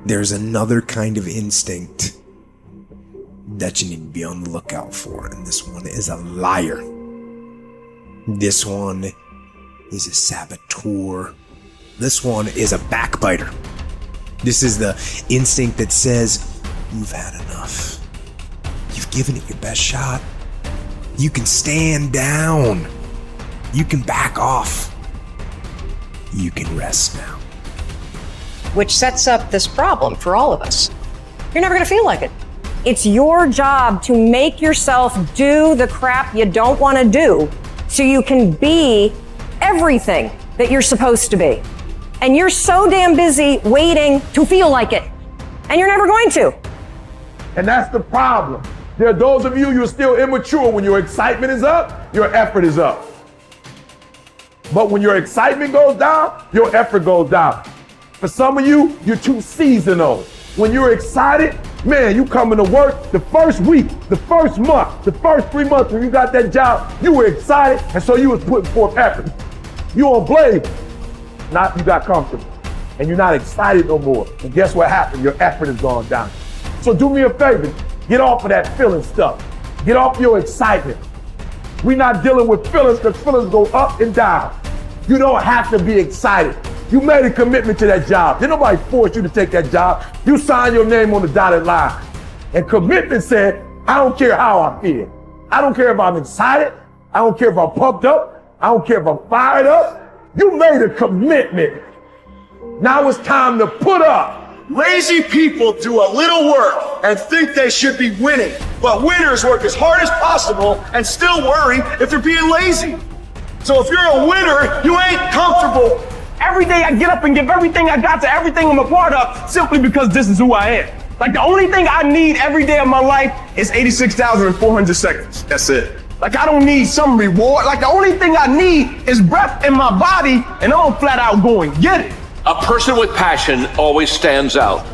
there's another kind of instinct that you need to be on the lookout for, and this one is a liar. This one is a saboteur. This one is a backbiter. This is the instinct that says, you've had enough. You've given it your best shot. You can stand down. You can back off. You can rest now. Which sets up this problem for all of us. You're never gonna feel like it. It's your job to make yourself do the crap you don't wanna do so you can be everything that you're supposed to be. And you're so damn busy waiting to feel like it. And you're never going to. And that's the problem. There are those of you, you're still immature. When your excitement is up, your effort is up. But when your excitement goes down, your effort goes down. For some of you, you're too seasonal. When you're excited, man, you coming to work the first week, the first month, the first 3 months when you got that job, you were excited, and so you was putting forth effort. You on blade, not you got comfortable, and you're not excited no more. And guess what happened? Your effort has gone down. So do me a favor, get off of that feeling stuff. Get off your excitement. We're not dealing with feelings because feelings go up and down. You don't have to be excited. You made a commitment to that job. Did nobody force you to take that job? You signed your name on the dotted line. And commitment said, I don't care how I feel. I don't care if I'm excited. I don't care if I'm pumped up. I don't care if I'm fired up. You made a commitment. Now it's time to put up. Lazy people do a little work and think they should be winning, but winners work as hard as possible and still worry if they're being lazy. So if you're a winner, you ain't comfortable. Every day I get up and give everything I got to everything I'm a part of simply because this is who I am. Like the only thing I need every day of my life is 86,400 seconds. That's it. Like I don't need some reward. Like the only thing I need is breath in my body and I'm flat out going get it. A person with passion always stands out.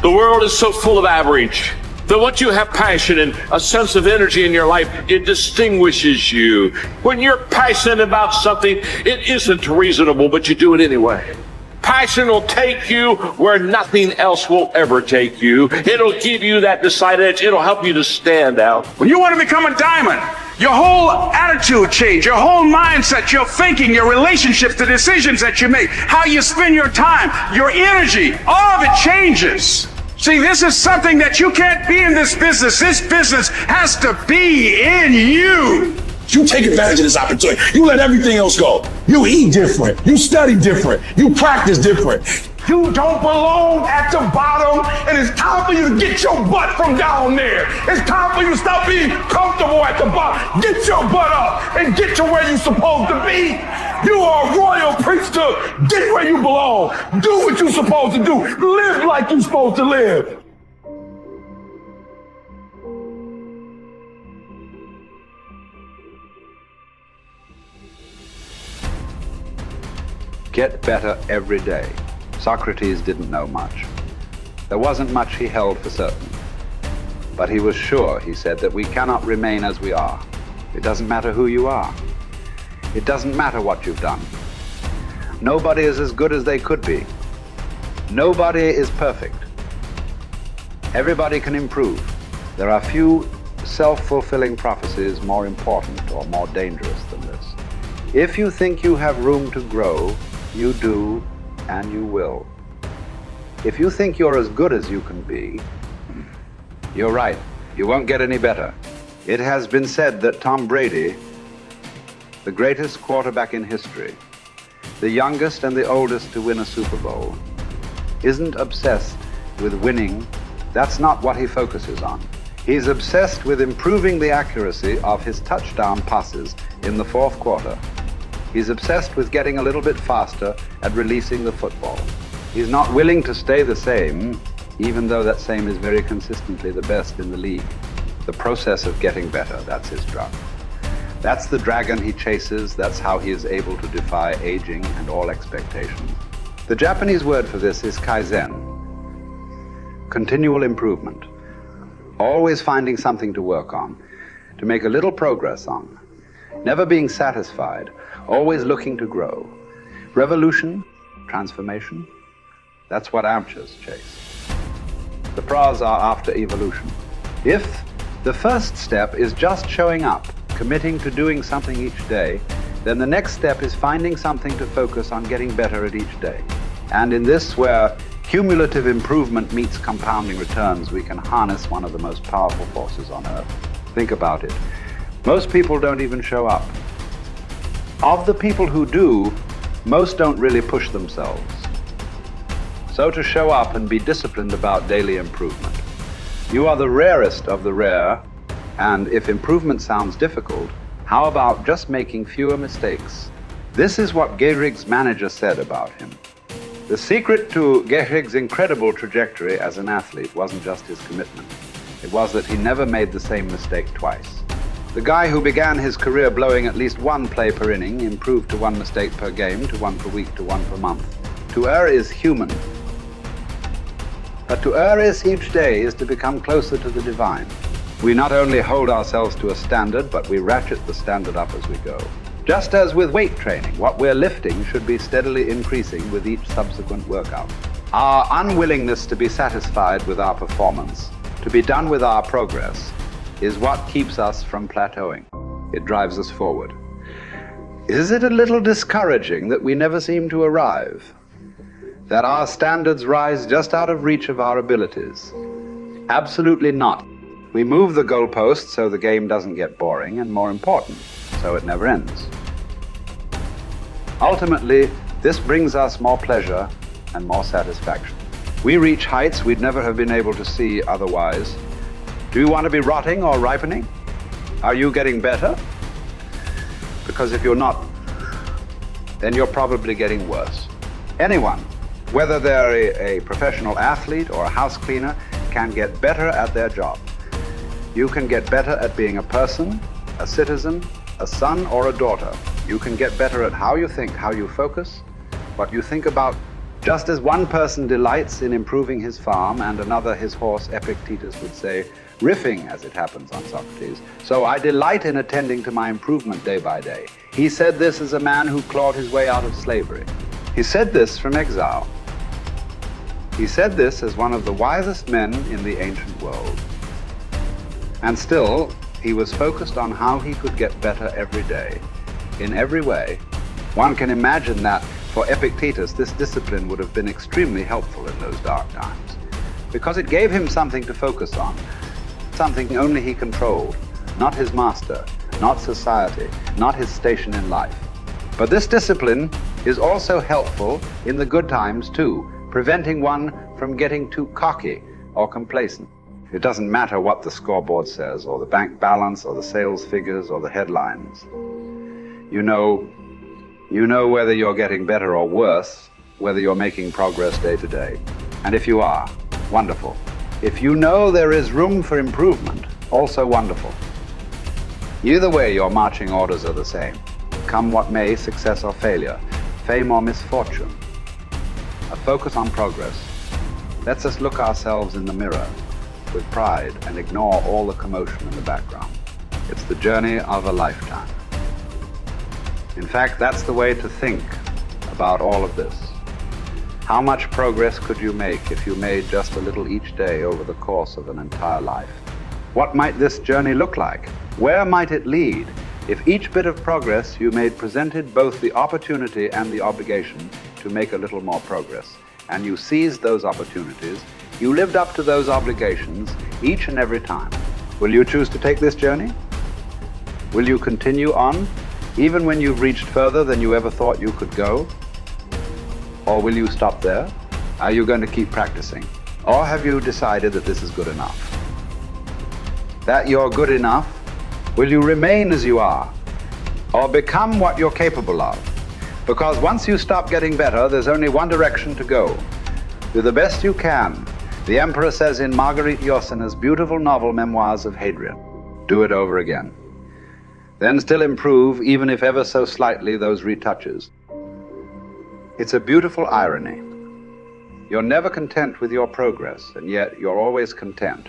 The world is so full of average that once you have passion and a sense of energy in your life, it distinguishes you. When you're passionate about something, it isn't reasonable, but you do it anyway. Passion will take you where nothing else will ever take you. It'll give you that decided edge. It'll help you to stand out. When you want to become a diamond, your whole attitude change, your whole mindset, your thinking, your relationships, the decisions that you make, how you spend your time, your energy, all of it changes. See, this is something that you can't be in this business. This business has to be in you. You take advantage of this opportunity. You let everything else go. You eat different. You study different. You practice different. You don't belong at the bottom, and it's time for you to get your butt from down there. It's time for you to stop being comfortable at the bottom. Get your butt up and get to where you're supposed to be. You are a royal priesthood. Get where you belong. Do what you're supposed to do. Live like you're supposed to live. Get better every day. Socrates didn't know much. There wasn't much he held for certain. But he was sure, he said, that we cannot remain as we are. It doesn't matter who you are. It doesn't matter what you've done. Nobody is as good as they could be. Nobody is perfect. Everybody can improve. There are few self-fulfilling prophecies more important or more dangerous than this. If you think you have room to grow, you do, and you will. If you think you're as good as you can be, you're right. You won't get any better. It has been said that Tom Brady, the greatest quarterback in history, the youngest and the oldest to win a Super Bowl, isn't obsessed with winning. That's not what he focuses on. He's obsessed with improving the accuracy of his touchdown passes in the fourth quarter. He's obsessed with getting a little bit faster at releasing the football. He's not willing to stay the same, even though that same is very consistently the best in the league. The process of getting better, that's his drug. That's the dragon he chases. That's how he is able to defy aging and all expectations. The Japanese word for this is kaizen, continual improvement. Always finding something to work on, to make a little progress on. Never being satisfied, always looking to grow. Revolution, transformation, That's what amateurs chase. The pros are after evolution. If the first step is just showing up, committing to doing something each day, then the next step is finding something to focus on getting better at each day. And in this, where cumulative improvement meets compounding returns, we can harness one of the most powerful forces on earth. Think about it. Most people don't even show up. Of the people who do, most don't really push themselves. So to show up and be disciplined about daily improvement. You are the rarest of the rare, and if improvement sounds difficult, how about just making fewer mistakes? This is what Gehrig's manager said about him. The secret to Gehrig's incredible trajectory as an athlete wasn't just his commitment. It was that he never made the same mistake twice. The guy who began his career blowing at least one play per inning improved to one mistake per game, to one per week, to one per month. To err is human. But to err is each day is to become closer to the divine. We not only hold ourselves to a standard, but we ratchet the standard up as we go. Just as with weight training, what we're lifting should be steadily increasing with each subsequent workout. Our unwillingness to be satisfied with our performance, to be done with our progress, is what keeps us from plateauing. It drives us forward. Is it a little discouraging that we never seem to arrive? That our standards rise just out of reach of our abilities? Absolutely not. We move the goalpost so the game doesn't get boring, and more important, so it never ends. Ultimately, this brings us more pleasure and more satisfaction. We reach heights we'd never have been able to see otherwise. Do you want to be rotting or ripening? Are you getting better? Because if you're not, then you're probably getting worse. Anyone, whether they're a professional athlete or a house cleaner, can get better at their job. You can get better at being a person, a citizen, a son or a daughter. You can get better at how you think, how you focus, what you think about. Just as one person delights in improving his farm and another his horse, Epictetus would say, riffing as it happens on Socrates, so I delight in attending to my improvement day by day. He said this as a man who clawed his way out of slavery. He said this from exile. He said this as one of the wisest men in the ancient world. And still, he was focused on how he could get better every day, in every way. One can imagine that for Epictetus, this discipline would have been extremely helpful in those dark times, because it gave him something to focus on, something only he controlled, not his master, not society, not his station in life. But this discipline is also helpful in the good times too, preventing one from getting too cocky or complacent. It doesn't matter what the scoreboard says, or the bank balance, or the sales figures, or the headlines. You know whether you're getting better or worse, whether you're making progress day to day. And if you are, wonderful. If you know there is room for improvement, also wonderful. Either way, your marching orders are the same. Come what may, success or failure, fame or misfortune. A focus on progress lets us look ourselves in the mirror with pride and ignore all the commotion in the background. It's the journey of a lifetime. In fact, that's the way to think about all of this. How much progress could you make if you made just a little each day over the course of an entire life? What might this journey look like? Where might it lead if each bit of progress you made presented both the opportunity and the obligation to make a little more progress, and you seized those opportunities, you lived up to those obligations each and every time? Will you choose to take this journey? Will you continue on, even when you've reached further than you ever thought you could go? Or will you stop there? Are you going to keep practicing? Or have you decided that this is good enough? That you're good enough? Will you remain as you are? Or become what you're capable of? Because once you stop getting better, there's only one direction to go. Do the best you can. The Emperor says in Marguerite Yourcenar's beautiful novel Memoirs of Hadrian, do it over again. Then still improve, even if ever so slightly, those retouches. It's a beautiful irony. You're never content with your progress, and yet you're always content.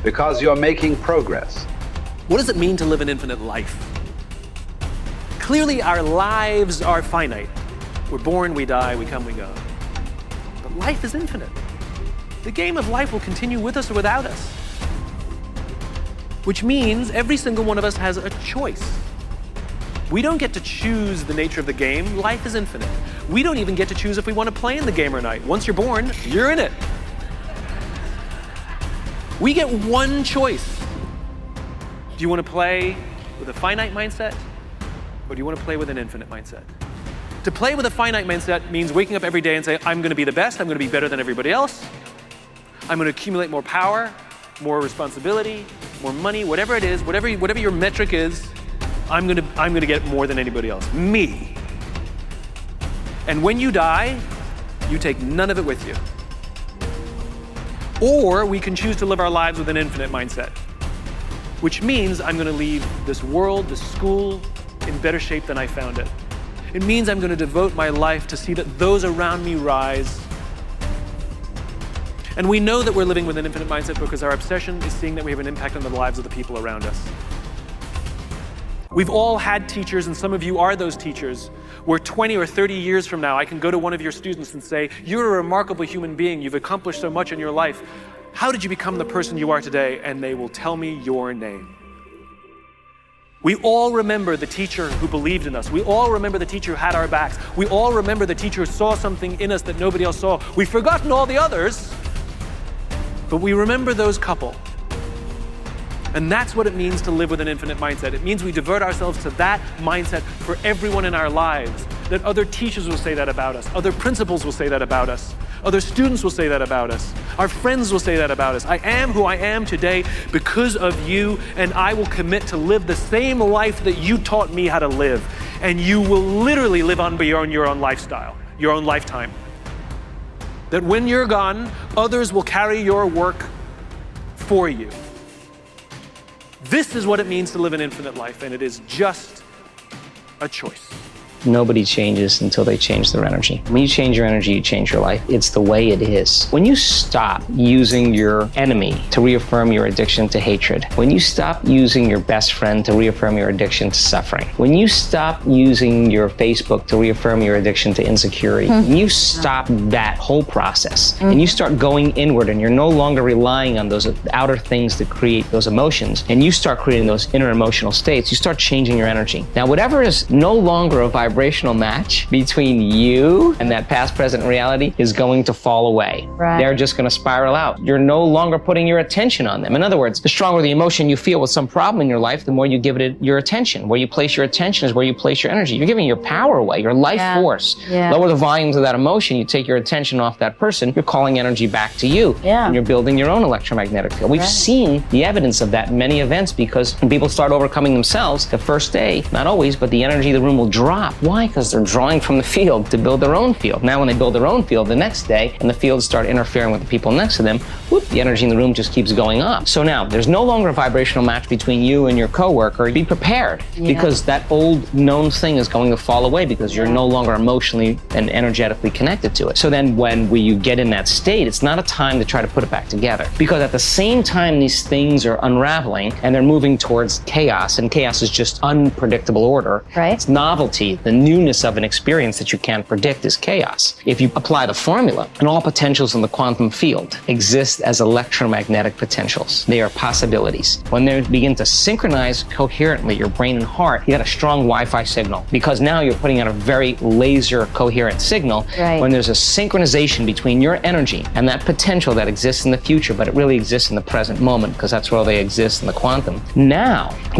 Because you're making progress. What does it mean to live an infinite life? Clearly, our lives are finite. We're born, we die, we come, we go. But life is infinite. The game of life will continue with us or without us. Which means every single one of us has a choice. We don't get to choose the nature of the game. Life is infinite. We don't even get to choose if we want to play in the game or not. Once you're born, you're in it. We get one choice. Do you want to play with a finite mindset, or do you want to play with an infinite mindset? To play with a finite mindset means waking up every day and say, I'm going to be the best, I'm going to be better than everybody else, I'm going to accumulate more power, more responsibility, more money, whatever it is, whatever your metric is, I'm going to get more than anybody else. Me. And when you die, you take none of it with you. Or we can choose to live our lives with an infinite mindset, which means I'm going to leave this world, this school, in better shape than I found it. It means I'm going to devote my life to see that those around me rise. And we know that we're living with an infinite mindset because our obsession is seeing that we have an impact on the lives of the people around us. We've all had teachers, and some of you are those teachers, where 20 or 30 years from now, I can go to one of your students and say, you're a remarkable human being, you've accomplished so much in your life. How did you become the person you are today? And they will tell me your name. We all remember the teacher who believed in us. We all remember the teacher who had our backs. We all remember the teacher who saw something in us that nobody else saw. We've forgotten all the others, but we remember those couple. And that's what it means to live with an infinite mindset. It means we devote ourselves to that mindset for everyone in our lives. That other teachers will say that about us. Other principals will say that about us. Other students will say that about us. Our friends will say that about us. I am who I am today because of you, and I will commit to live the same life that you taught me how to live. And you will literally live on beyond your own lifestyle, your own lifetime. That when you're gone, others will carry your work for you. This is what it means to live an infinite life, and it is just a choice. Nobody changes until they change their energy. When you change your energy, you change your life. It's the way it is. When you stop using your enemy to reaffirm your addiction to hatred, when you stop using your best friend to reaffirm your addiction to suffering, when you stop using your Facebook to reaffirm your addiction to insecurity, when you stop that whole process and you start going inward and you're no longer relying on those outer things that create those emotions, and you start creating those inner emotional states, you start changing your energy. Now, whatever is no longer a vibrational match between you and that past, present reality is going to fall away. Right. They're just going to spiral out. You're no longer putting your attention on them. In other words, the stronger the emotion you feel with some problem in your life, the more you give it your attention. Where you place your attention is where you place your energy. You're giving your power away, your life force. Yeah. Lower the volumes of that emotion, you take your attention off that person, you're calling energy back to you. Yeah. And you're building your own electromagnetic field. We've seen the evidence of that in many events, because when people start overcoming themselves, the first day, not always, but the energy of the room will drop. Why? Because they're drawing from the field to build their own field. Now when they build their own field the next day and the fields start interfering with the people next to them, whoop, the energy in the room just keeps going up. So now there's no longer a vibrational match between you and your coworker. Be prepared, because that old known thing is going to fall away because you're no longer emotionally and energetically connected to it. So then when you get in that state, it's not a time to try to put it back together, because at the same time these things are unraveling and they're moving towards chaos, and chaos is just unpredictable order. Right. It's novelty, the newness of an experience that you can't predict is chaos. If you apply the formula, and all potentials in the quantum field exist as electromagnetic potentials. They are possibilities. When they begin to synchronize coherently, your brain and heart, you got a strong Wi-Fi signal, because now you're putting out a very laser coherent signal. Right. When there's a synchronization between your energy and that potential that exists in the future, but it really exists in the present moment, because that's where they exist in the quantum. Now,